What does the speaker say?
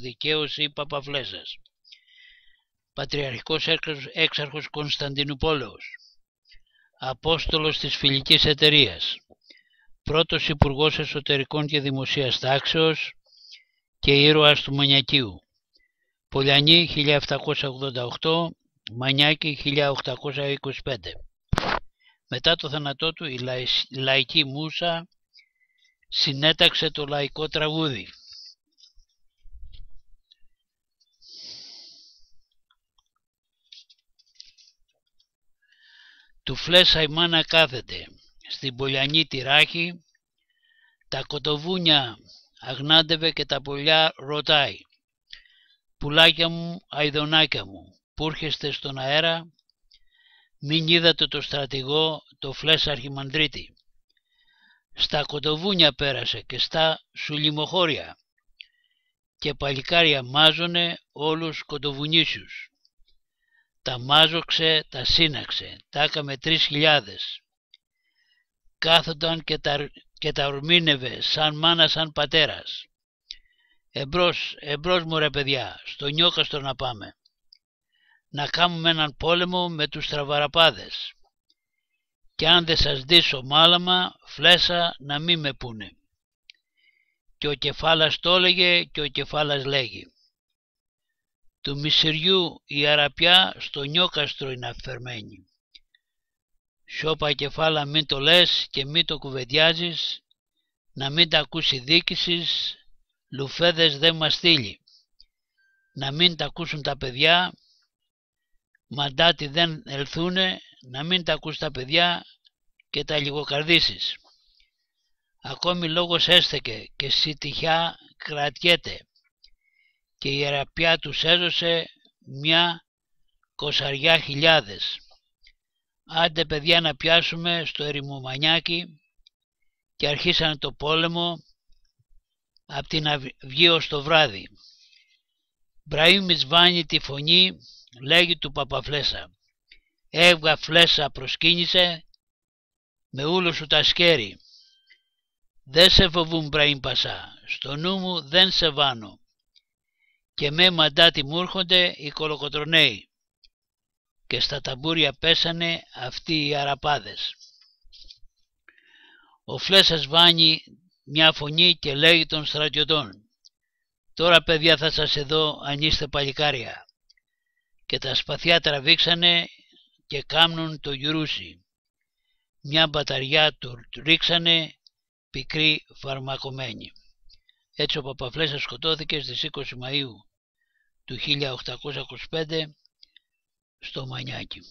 Δικαίος ή Παπαφλέσας, Πατριαρχικός Έξαρχος Κωνσταντινουπόλεως, Απόστολος της Φιλικής Εταιρείας, πρώτος Υπουργός Εσωτερικών και Δημοσίας Τάξεως και ήρωας του Μανιακίου, Πολιανή 1788, Μανιάκη 1825. Μετά το θάνατό του η λαϊκή μούσα συνέταξε το λαϊκό τραγούδι. Του Φλέσα η μάνα κάθεται, στην Πολιανή τη ράχη, τα κοτοβούνια αγνάντευε και τα πολιά ρωτάει. Πουλάκια μου, αηδονάκια μου, που έρχεστε στον αέρα, μην είδατε το στρατηγό, το Φλέσα αρχιμανδρίτη. Στα κοτοβούνια πέρασε και στα σουλιμοχώρια και παλικάρια μάζωνε όλους κοτοβουνίσιους. Τα μάζοξε, τα σύναξε, τα έκαμε 3.000. Κάθονταν και τα ορμήνευε σαν μάνα σαν πατέρας. Εμπρός, εμπρός μωρέ παιδιά, στο Νιόκαστρο να πάμε. Να κάνουμε έναν πόλεμο με τους τραβαραπάδες. Κι αν δεν σας δείσω μάλαμα, Φλέσα να μη με πούνε. Και ο Κεφάλας το έλεγε και ο Κεφάλας λέγει. Του μισηριού η αραπιά στο Νιόκαστρο είναι αφερμένη. Σιώπα Κεφάλα μην το λες και μην το κουβεντιάζεις, να μην τα ακούσει δίκησης, λουφέδες δεν μας στείλει. Να μην τα ακούσουν τα παιδιά, μαντάτι δεν ελθούνε, να μην τα ακούς τα παιδιά και τα λιγοκαρδίσεις. Ακόμη λόγος έστεκε και σιτιχιά κρατιέται και η αραπιά τους έζωσε 200.000. Άντε παιδιά να πιάσουμε στο ερημομανιάκι και αρχίσανε το πόλεμο απ' την αυγή ως το βράδυ. Μπραήμι σβάνει τη φωνή, λέγει του Παπαφλέσα. Έβγα Φλέσα προσκύνησε, με ούλο σου τα σκέρι. Δεν σε φοβούν Μπραήμ Πασά, στο νου μου δεν σε βάνω. Και με μαντάτι μου έρχονται οι κολοκοτρονέοι. Και στα ταμπούρια πέσανε αυτοί οι αραπάδες. Ο Φλέσας βάνει μια φωνή και λέει των στρατιωτών. Τώρα παιδιά θα σας εδώ αν είστε παλικάρια. Και τα σπαθιά τραβήξανε και κάμνουν το γιουρούσι. Μια μπαταριά του ρίξανε πικρή φαρμακομένη. Έτσι ο Παπαφλέσας σκοτώθηκε στις 20 Μαΐου του 1825 στο Μανιάκι.